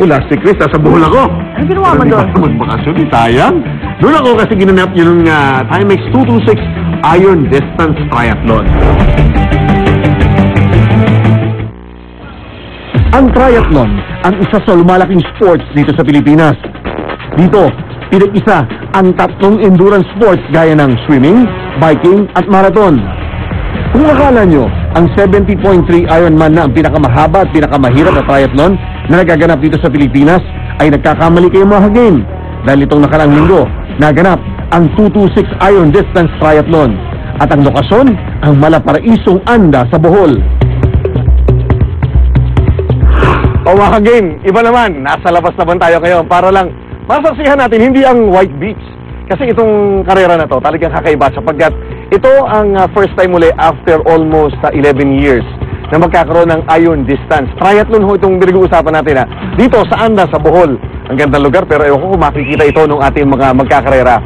Wala, si Chris, sa Bohol ako. Ano ginawa mo doon? Pero di ba magbakasyon, sayang. Doon ako kasi ginanap yung Timex 226 Iron Distance Triathlon. Ang triathlon, ang isa sa lumalaking sports dito sa Pilipinas. Dito, pinag-isa ang tatlong endurance sports gaya ng swimming, biking at marathon. Kung akala nyo, ang 70.3 Ironman na ang pinakamahaba at pinakamahirap na triathlon na nagaganap dito sa Pilipinas, ay nagkakamali kayo mga hagin. Dahil itong nakaraang linggo, naganap ang 226 Iron Distance Triathlon. At ang lokasyon, ang Malaparaisong Anda sa Bohol. O mga hagin, iba naman, nasa labas naman tayo ngayon para lang masaksihan natin hindi ang White Beach. Kasi itong karera na to talagang kakaiba sapagkat ito ang first time muli after almost 11 years na magkakaroon ng Iron Distance. Triathlon ho itong pinag-uusapan natin dito sa Anda, sa Bohol. Ang gandang lugar pero ewan ko kung makikita ito nung ating mga magkakarera.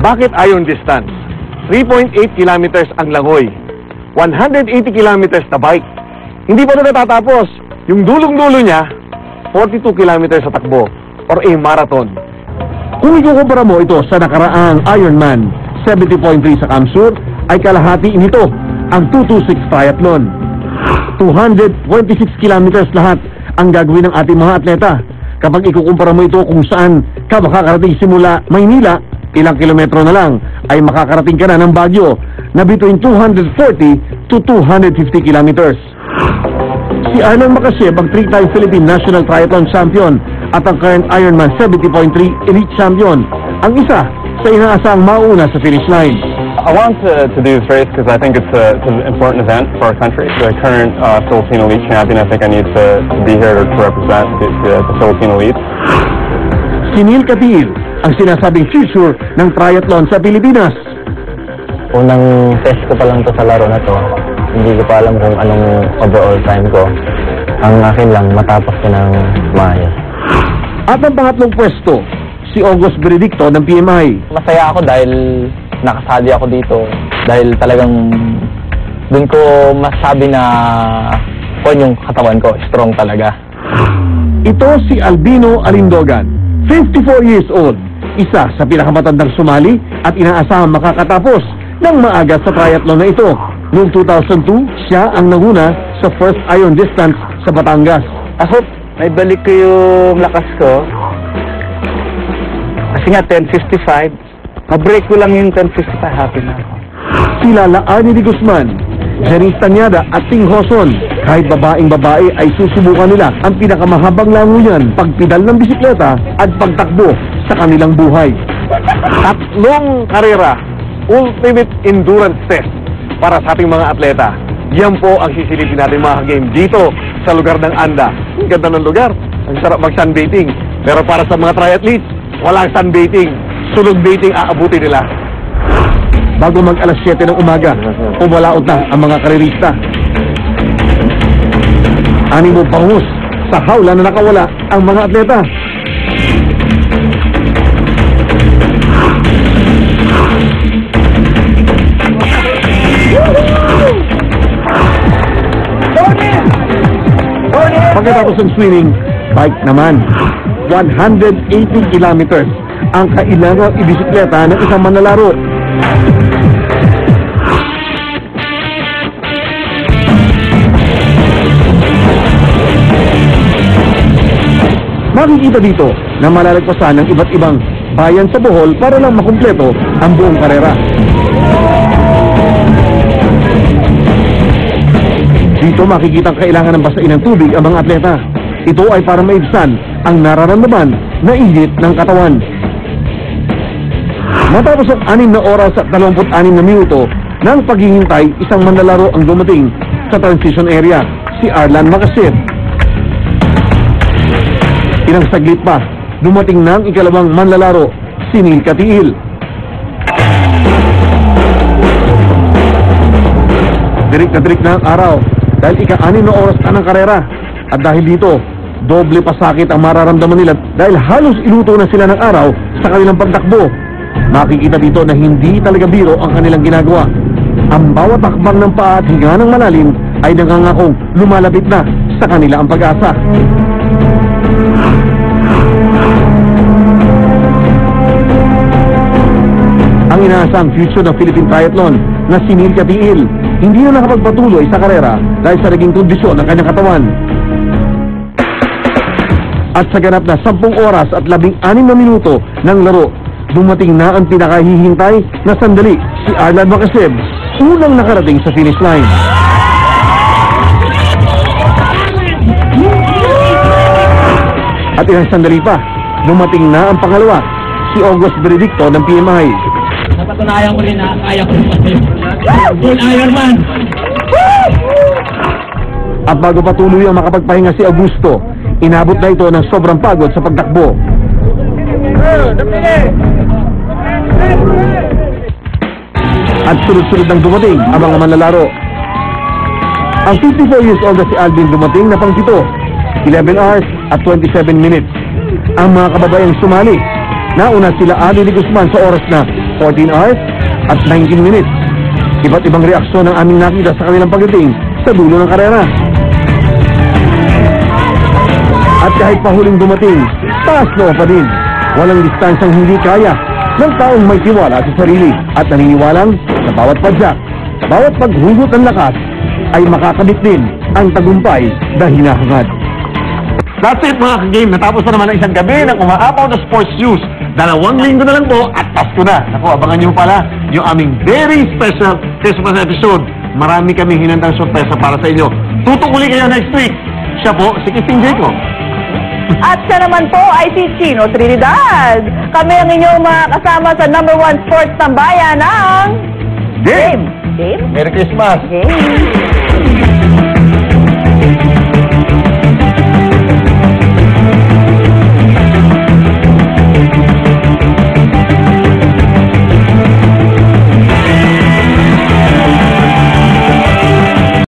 Bakit Iron Distance? 3.8 kilometers ang langoy. 180 kilometers na bike. Hindi pa ito natatapos. Yung dulong-dulo niya, 42 kilometers sa takbo or a marathon. Kung ikukumpara mo ito sa nakaraang Ironman 70.3 sa Kamsur, ay kalahati nito ang 226 Triathlon. 226 kilometers lahat ang gagawin ng ating mga atleta. Kapag ikukumpara mo ito kung saan ka makakarating simula Maynila, ilang kilometro na lang ay makakarating ka na ng Baguio na between 240 to 250 kilometers. Si Arlan Macasib, ang 3-time Philippine National Triathlon Champion at ang current Ironman 70.3 Elite Champion, ang isa sa inaasahang mauna sa finish line. I want to do this race because I think it's an important event for our country. The current Philippine Elite Champion, I think I need to be here to represent the Philippine Elite. Si Neil Katil, ang sinasabing future ng triathlon sa Pilipinas. Unang test ko pa lang to sa laro na to. Hindi ko pa alam kung anong overall time ko. Ang akin lang, matapos ko ng maayos. At ang pangatlong pwesto, si August Benedicto ng PMI. Masaya ako dahil nakasali ako dito. Dahil talagang dun ko masabi na yung katawan ko, strong talaga. Ito si Albino Alindogan, 54 years old. Isa sa pinakamatandang sumali at inaasahang makakatapos ng maaga sa triathlon na ito. Noong 2002, siya ang nanguna sa first Iron Distance sa Batangas. I hope may balik ko yung lakas ko. Kasi nga 10:55, ma-break ko lang yung 10:55, happy na ako. Sila Arnie de Guzman, Janice Tanyada at Ting Hoson. Kahit babaeng-babae ay susubukan nila ang pinakamahabang languyan, pagpidal ng bisikleta at pagtakbo sa kanilang buhay. Tatlong karera, ultimate endurance test para sa ating mga atleta. Yan po ang sisilipin natin mga game dito sa lugar ng Anda. Ang ganda ng lugar. Ang sarap mag-sunbathing. Pero para sa mga triathletes, walang sunbathing. Sunog bathing aabuti nila. Bago mag alas 7 ng umaga, umalaot na ang mga karerista. Animo pangus sa hawla na nakawala ang mga atleta. Pagkatapos ng swimming, bike naman. 180 kilometers ang kailangang ibisikleta ng isang manlalaro. Makikita dito na malalagpasan ng iba't ibang bayan sa Bohol para lang makumpleto ang buong karera. Dito makikita ang kailangan ng basain ng tubig ang mga atleta. Ito ay para maibsan ang nararamdaman na init ng katawan. Matapos ang 6 na oras at 26 na minuto ng paghihintay, isang manlalaro ang dumating sa transition area, si Arlan Macasib. Ilang saglit pa, dumating na ang ikalawang manlalaro, si Neil Katil. Dirik na dirik na ang araw dahil ika-6 na oras na ng karera. At dahil dito, doble pa sakit ang mararamdaman nila dahil halos iluto na sila ng araw sa kanilang pagtakbo. Makikita dito na hindi talaga biro ang kanilang ginagawa. Ang bawat takbang ng paa at higa ng malalim ay nangangakong lumalapit na sa kanila ang pag-asa. inaasang future ng Philippine Triathlon na si Mirka Tiil. Hindi na nakapagpatuloy sa karera dahil sa naging kondisyon ng kanyang katawan. At sa ganap na 10 oras at 16 na minuto ng laro, dumating na ang pinakahihintay na sandali, si Arlan Makasib, unang nakarating sa finish line. At ilang sandali pa, dumating na ang pangalawa, si August Benedicto ng PMI. Napatunayan ko rin na kaya ko rin. Full Ironman! At bago patuloy ang makapagpahinga si Augusto, inabot na ito ng sobrang pagod sa pagtakbo. At sunod-sunod nang dumating ang mga manlalaro. Ang 54 years old na si Alvin dumating na pang-7, 11 hours at 27 minutes. Ang mga kababayang sumali, nauna sila Ali de Guzman sa oras na 14 hours at 19 minutes. Iba't ibang reaksyon ang aming nakita sa kanilang pagdating sa dulo ng karera. At kahit pahuling dumating, taas na pa din. Walang distansyang hindi kaya ng taong may tiwala sa sarili at naniniwalang sa bawat padyak, sa bawat paghugot ng lakas, ay makakabit din ang tagumpay na hinahangad. That's it mga ka-game. Natapos na naman ang isang gabi ng umaapaw na sports news. 2 linggo na lang po at Pasko na. Naku, abangan nyo pala yung aming very special Christmas episode. Marami kaming hinandang sorpresa para sa inyo. Tutok uli kayo next week. Siya po, si Kisting Jacob. At siya naman po ay si Chino Trinidad. Kami ang inyong mga kasama sa #1 sports tambayan ng Game! Game? Merry Christmas! Game!